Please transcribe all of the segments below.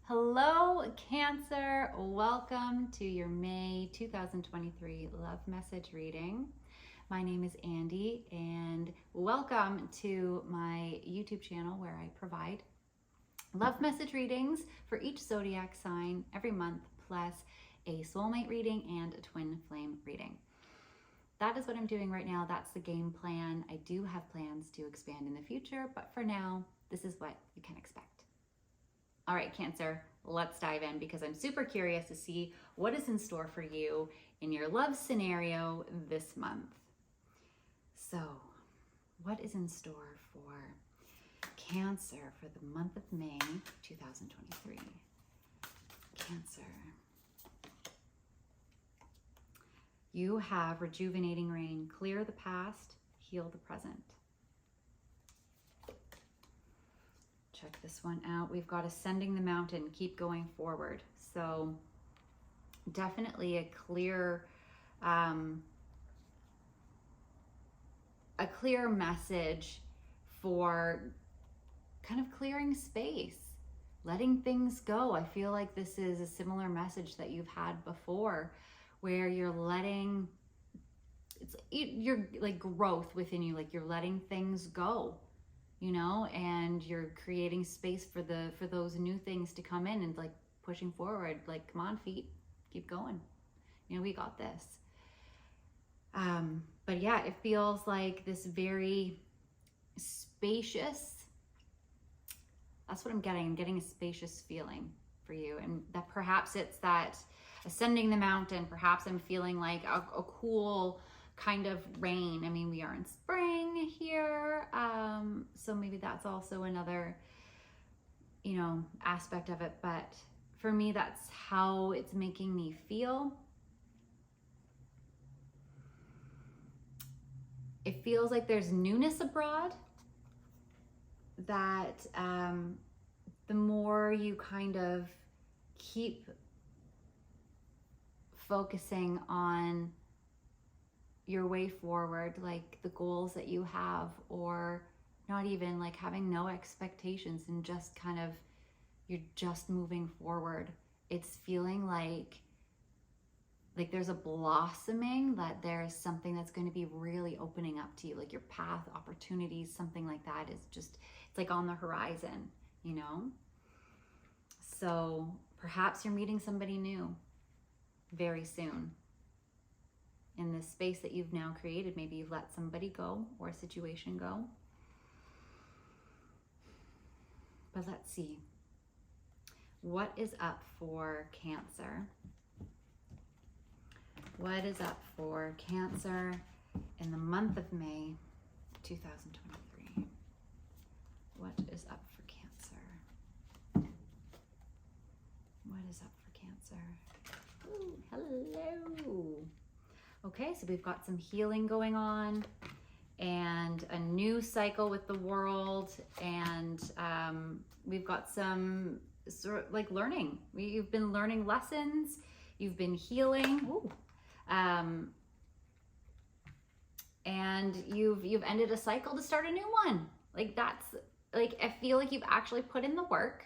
Hello, Cancer. Welcome to your May 2023 love message reading. My name is Andi, and welcome to my YouTube channel where I provide love message readings for each zodiac sign every month, plus a soulmate reading and a twin flame reading. That is what I'm doing right now. That's the game plan. I do have plans to expand in the future, but for now, this is what you can expect. All right, Cancer, let's dive in because I'm super curious to see what is in store for you in your love scenario this month. So, what is in store for Cancer for the month of May 2023? Cancer. You have rejuvenating rain, clear the past, heal the present. Check this one out. We've got ascending the mountain, keep going forward. So definitely a clear message for kind of clearing space, letting things go. I feel like this is a similar message that you've had before, where you're letting, you're like growth within you, like you're letting things go, you know, and you're creating space for those new things to come in and like pushing forward, like, come on, feet, keep going. You know, we got this. But yeah, it feels like this very spacious, that's what I'm getting. I'm getting a spacious feeling for you. And that perhaps it's that ascending the mountain, perhaps I'm feeling like a cool kind of rain. I mean, we are in spring here, so maybe that's also another, you know, aspect of it. But for me, that's how it's making me feel. It feels like there's newness abroad, that the more you kind of keep focusing on your way forward, like the goals that you have, or not even like having no expectations and just kind of, you're just moving forward. It's feeling like there's a blossoming, that there's something that's going to be really opening up to you, like your path, opportunities, something like that is just, it's like on the horizon, you know? So perhaps you're meeting somebody new very soon. In this space that you've now created, maybe you've let somebody go or a situation go. But let's see. What is up for Cancer? What is up for Cancer in the month of May 2023? What is up for Cancer? What is up for Cancer? Ooh, hello. Okay, so we've got some healing going on and a new cycle with the world, and we've got some sort of like learning. You've been learning lessons, you've been healing, and you've ended a cycle to start a new one. Like that's, like, I feel like you've actually put in the work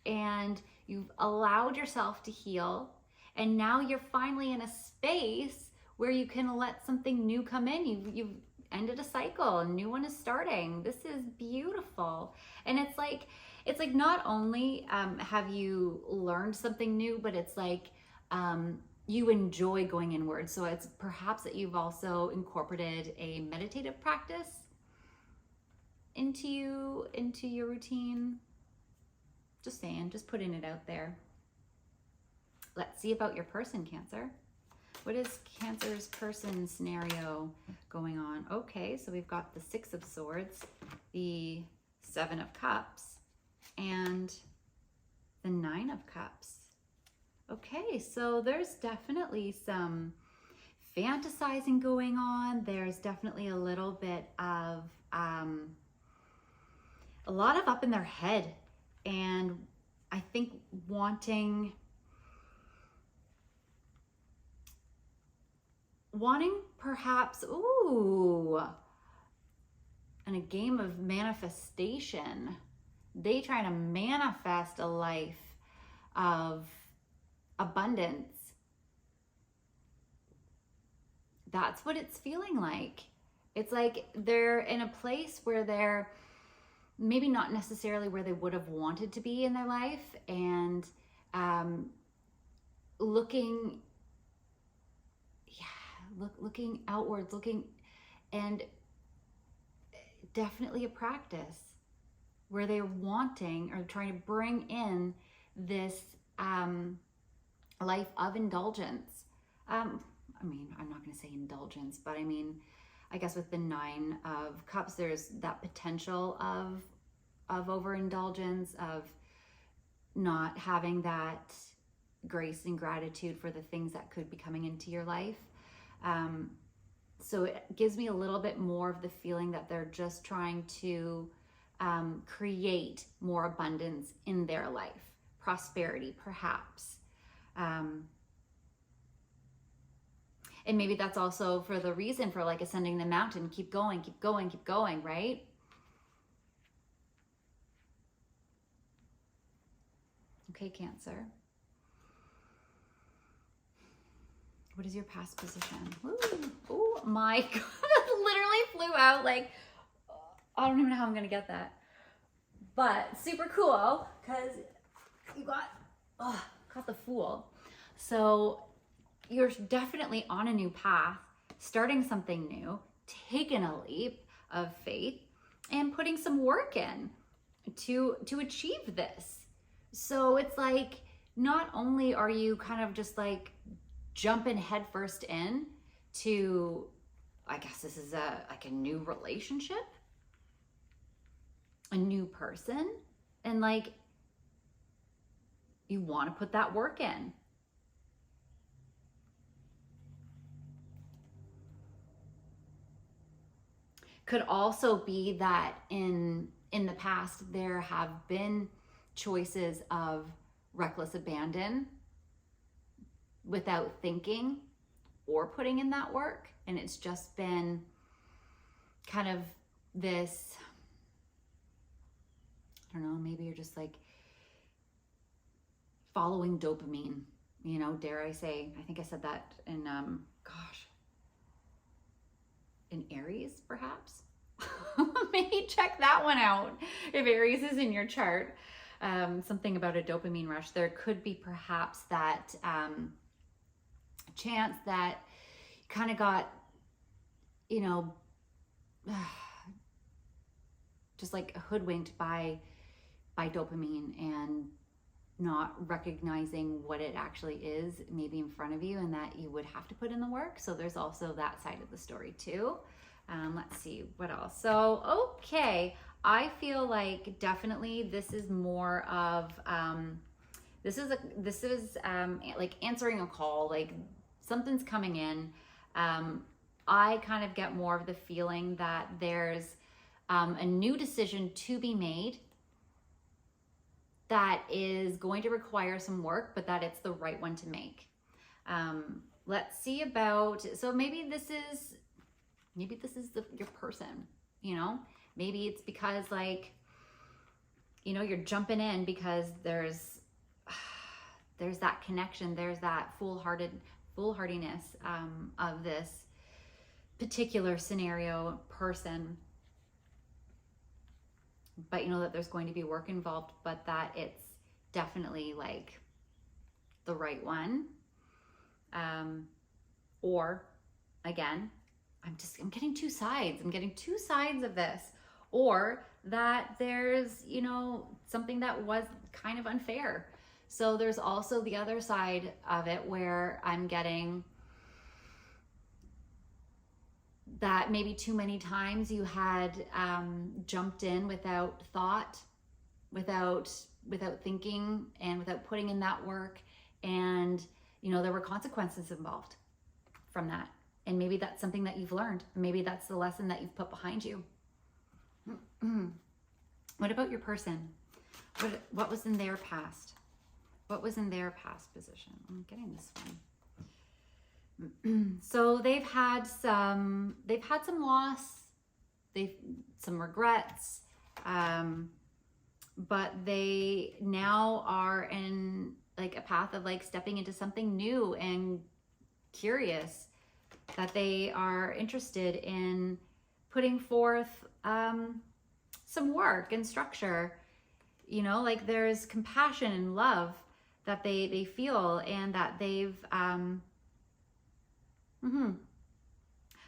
and you've allowed yourself to heal, and now you're finally in a space where you can let something new come in. You've ended a cycle, a new one is starting. This is beautiful. And it's like not only have you learned something new, but it's like you enjoy going inward. So it's perhaps that you've also incorporated a meditative practice into your routine. Just saying, just putting it out there. Let's see about your person, Cancer. What is Cancer's person scenario going on? Okay, so we've got the Six of Swords, the Seven of Cups, and the Nine of Cups. Okay, so there's definitely some fantasizing going on. There's definitely a little bit of, a lot of up in their head, and I think wanting perhaps, in a game of manifestation, they try to manifest a life of abundance. That's what it's feeling like. It's like they're in a place where they're maybe not necessarily where they would have wanted to be in their life, and looking outwards, and definitely a practice where they're wanting or trying to bring in this life of indulgence. I mean, I'm not going to say indulgence, but I mean, I guess with the 9 of Cups, there's that potential of overindulgence, of not having that grace and gratitude for the things that could be coming into your life. So it gives me a little bit more of the feeling that they're just trying to create more abundance in their life, prosperity, perhaps. And maybe that's also for the reason for like ascending the mountain, keep going, keep going, keep going, right? Okay, Cancer. What is your past position? Ooh, oh my God, that literally flew out. Like, I don't even know how I'm gonna get that. But super cool, because you got the Fool. So you're definitely on a new path, starting something new, taking a leap of faith, and putting some work in to achieve this. So it's like, not only are you kind of just like jumping headfirst in to, I guess this is a new relationship, a new person, and like you want to put that work in. Could also be that in the past there have been choices of reckless abandon without thinking or putting in that work, and it's just been kind of this, I don't know, maybe you're just like following dopamine, you know, dare I say. I think I said that in in Aries, perhaps. Maybe check that one out if Aries is in your chart. Something about a dopamine rush. There could be perhaps that chance that you kind of got, you know, just like hoodwinked by dopamine and not recognizing what it actually is maybe in front of you, and that you would have to put in the work. So there's also that side of the story too. Let's see what else. So, okay. I feel like definitely this is more of, this is like answering a call, like something's coming in. I kind of get more of the feeling that there's a new decision to be made that is going to require some work, but that it's the right one to make. Let's see about, so maybe this is your person, you know? Maybe it's because like, you know, you're jumping in because there's that connection, there's that foolhardiness of this particular scenario person. But you know that there's going to be work involved, but that it's definitely like the right one. Or again, I'm getting two sides. I'm getting two sides of this. Or that there's, you know, something that was kind of unfair. So there's also the other side of it where I'm getting that maybe too many times you had jumped in without thought, without thinking, and without putting in that work. And, you know, there were consequences involved from that. And maybe that's something that you've learned. Maybe that's the lesson that you've put behind you. What about your person? What was in their past? What was in their past position? I'm getting this one. So they've had some loss, some regrets, but they now are in path of like stepping into something new and curious, that they are interested in putting forth some work and structure, you know, like there's compassion and love that they feel, and that they've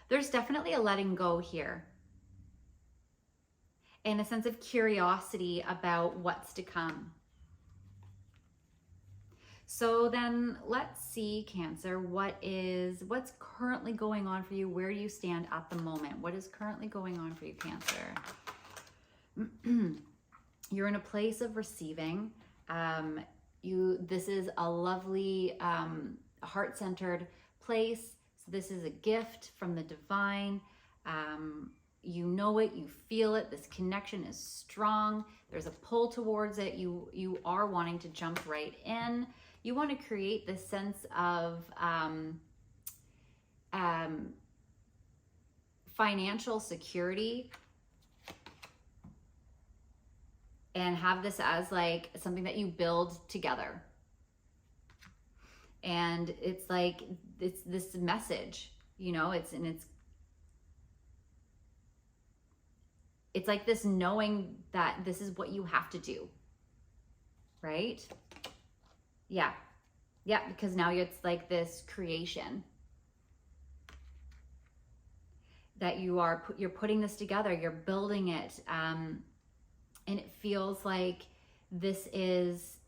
there's definitely a letting go here, and a sense of curiosity about what's to come. So then let's see, Cancer, what's currently going on for you? Where do you stand at the moment? What is currently going on for you, Cancer? You're in a place of receiving. This is a lovely, heart-centered place. So this is a gift from the divine. You know it, you feel it. This connection is strong. There's a pull towards it. You are wanting to jump right in. You want to create this sense of financial security, and have this as like something that you build together. And it's like, it's this message, you know, it's like this knowing that this is what you have to do, right? Yeah, because now it's like this creation that you're putting this together, you're building it, and it feels like this is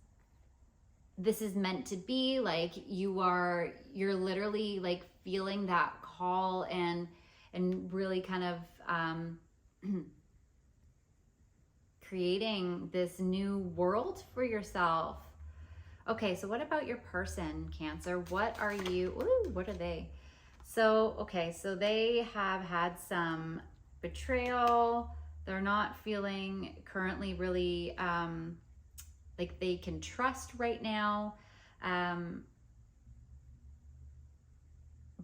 meant to be. Like you're literally like feeling that call and really kind of creating this new world for yourself. Okay, so what about your person, Cancer? What are they? So, okay, so they have had some betrayal. They're not feeling currently really like they can trust right now.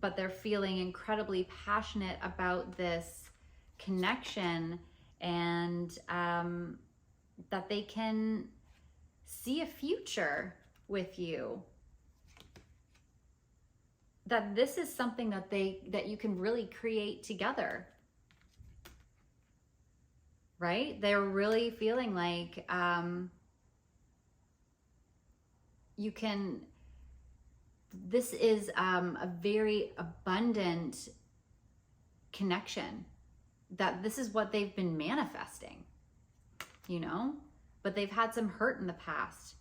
But they're feeling incredibly passionate about this connection, and that they can see a future with you, that this is something that you can really create together, right? They're really feeling like this is a very abundant connection, that this is what they've been manifesting, you know, but they've had some hurt in the past.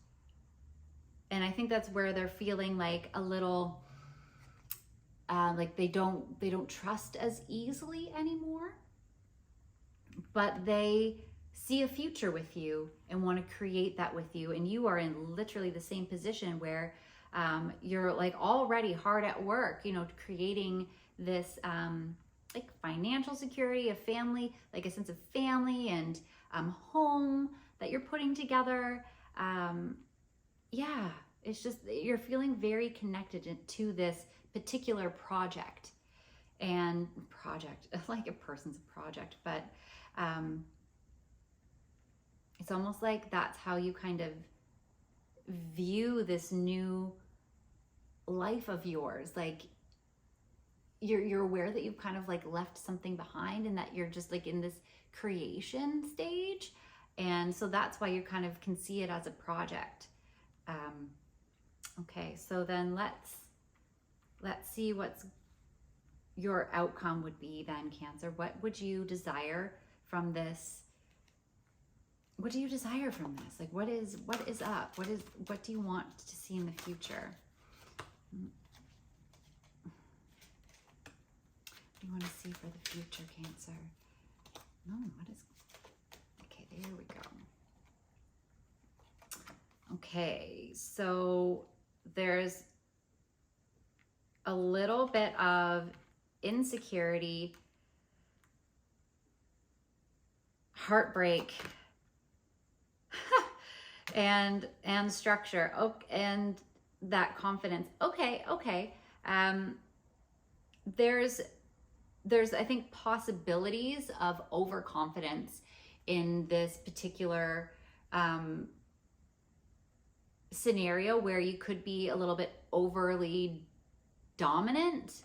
And I think that's where they're feeling like a little, like they don't trust as easily anymore, but they see a future with you and want to create that with you. And you are in literally the same position where you're like already hard at work, you know, creating this like financial security, a family, like a sense of family and home that you're putting together. Yeah, it's just, you're feeling very connected to this particular project. And like a person's a project, but it's almost like that's how you kind of view this new life of yours. Like you're aware that you've kind of like left something behind, and that you're just like in this creation stage. And so that's why you kind of can see it as a project. Okay, so then let's see what's your outcome would be then, Cancer. What would you desire from this? What do you desire from this? Like what is up? What do you want to see in the future? What do you want to see for the future, Cancer? No, okay, there we go. Okay, so there's a little bit of insecurity, heartbreak, and structure. And that confidence. Okay. There's I think possibilities of overconfidence in this particular scenario where you could be a little bit overly dominant.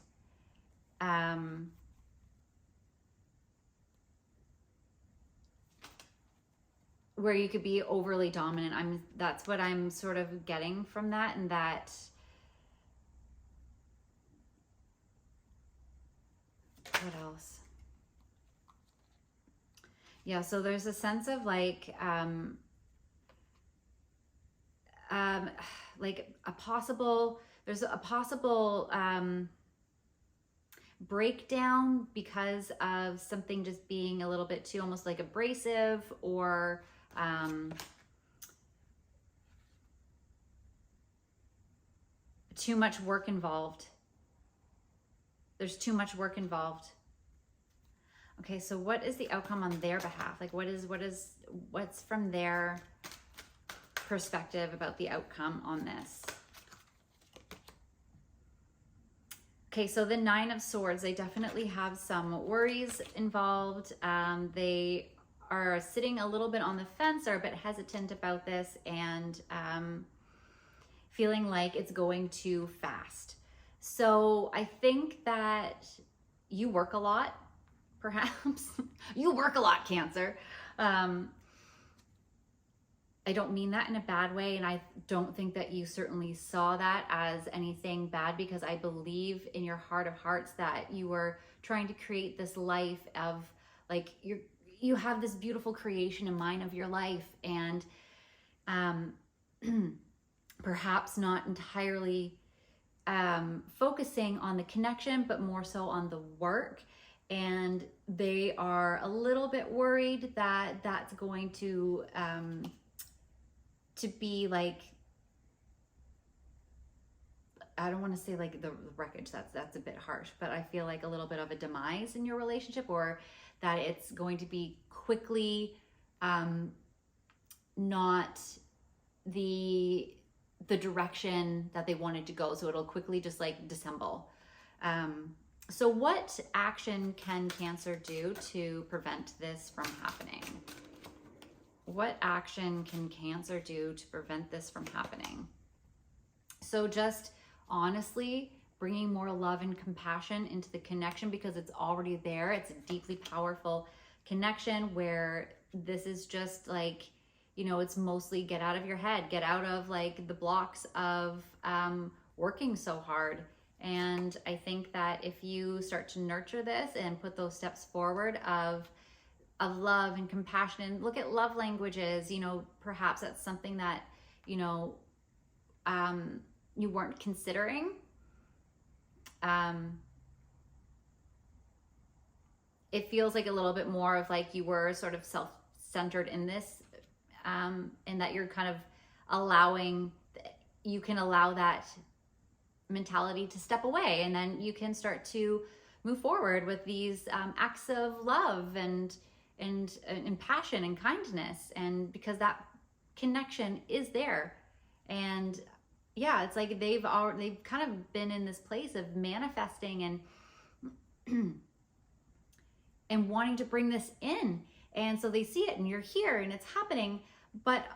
Where you could be overly dominant. That's what I'm sort of getting from that, and that what else? Yeah, so there's a sense of like there's a possible breakdown because of something just being a little bit too almost like abrasive, or too much work involved. There's too much work involved. Okay, so what is the outcome on their behalf? Like what's from their perspective about the outcome on this? Okay, so the 9 of Swords, they definitely have some worries involved. They are sitting a little bit on the fence, or a bit hesitant about this, and feeling like it's going too fast. So I think that you work a lot, perhaps. You work a lot, Cancer. I don't mean that in a bad way, and I don't think that you certainly saw that as anything bad, because I believe in your heart of hearts that you were trying to create this life of like you have this beautiful creation in mind of your life, and perhaps not entirely focusing on the connection, but more so on the work. And they are a little bit worried that that's going to be like, I don't want to say like the wreckage, that's a bit harsh, but I feel like a little bit of a demise in your relationship, or that it's going to be quickly not the direction that they wanted to go. So it'll quickly just like dissemble. So what action can Cancer do to prevent this from happening? What action can Cancer do to prevent this from happening? So just honestly bringing more love and compassion into the connection, because it's already there. It's a deeply powerful connection where this is just like, you know, it's mostly get out of your head, get out of like the blocks of working so hard. And I think that if you start to nurture this and put those steps forward of love and compassion, and look at love languages, you know, perhaps that's something that, you know, you weren't considering. It feels like a little bit more of like you were sort of self-centered in this, and that you're kind of you can allow that mentality to step away, and then you can start to move forward with these acts of love and passion and kindness, and because that connection is there. And yeah, it's like they've kind of been in this place of manifesting and wanting to bring this in, and so they see it and you're here and it's happening. But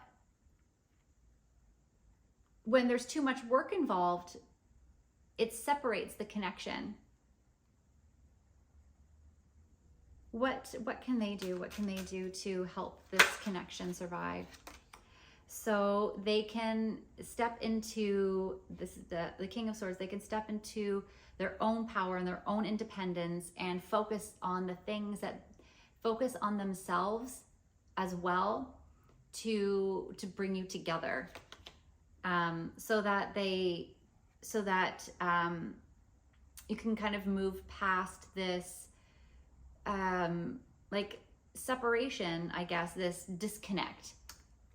when there's too much work involved, it separates the connection. What can they do? What can they do to help this connection survive? So they can step into this, the King of Swords, they can step into their own power and their own independence, and focus on the things that focus on themselves as well to bring you together, so that you can kind of move past this like separation, I guess, this disconnect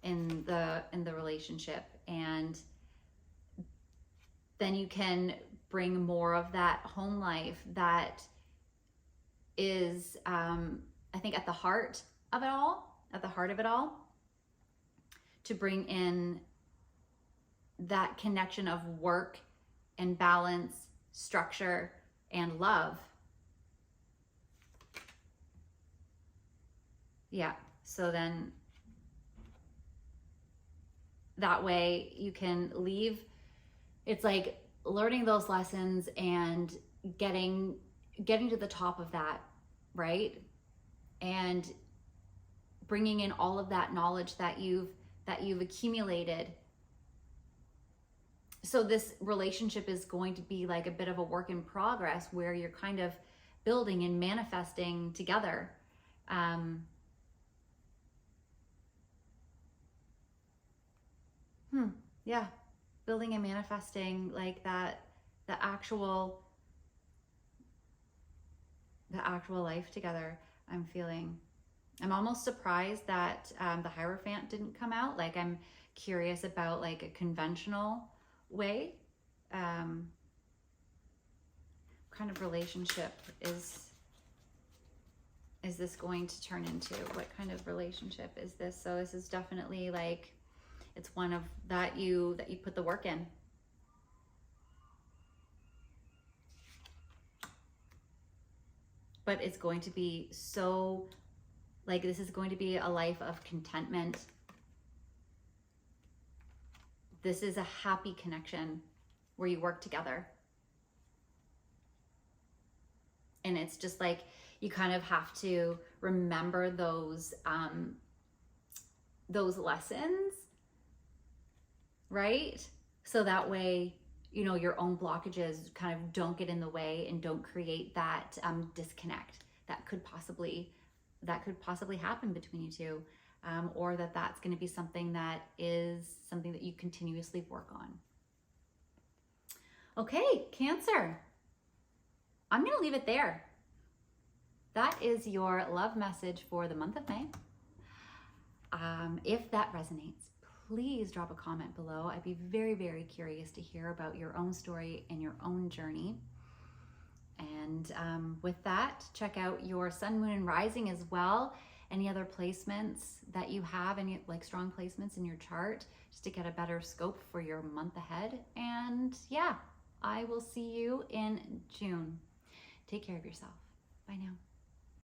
in the relationship, and then you can bring more of that home life that is I think at the heart of it all, to bring in that connection of work and balance, structure, and love. Yeah, so then that way you can leave. It's like learning those lessons and getting to the top of that, right? And bringing in all of that knowledge that you've accumulated. So this relationship is going to be like a bit of a work in progress where you're kind of building and manifesting together. Yeah, building and manifesting like that, the actual life together. I'm feeling. I'm almost surprised that the Hierophant didn't come out. Like, I'm curious about like a conventional way. Kind of relationship is this going to turn into? What kind of relationship is this? So this is definitely like, it's one of that you put the work in. But it's going to be so, like, this is going to be a life of contentment. This is a happy connection where you work together. And it's just like, you kind of have to remember those lessons, right? So that way, you know, your own blockages kind of don't get in the way and don't create that disconnect that could possibly happen between you two, or that's going to be something that you continuously work on. Okay, Cancer. I'm going to leave it there. That is your love message for the month of May. If that resonates, please drop a comment below. I'd be very, very curious to hear about your own story and your own journey. And with that, check out your sun, moon, and rising as well. Any other placements that you have, any like strong placements in your chart, just to get a better scope for your month ahead. And yeah, I will see you in June. Take care of yourself. Bye now.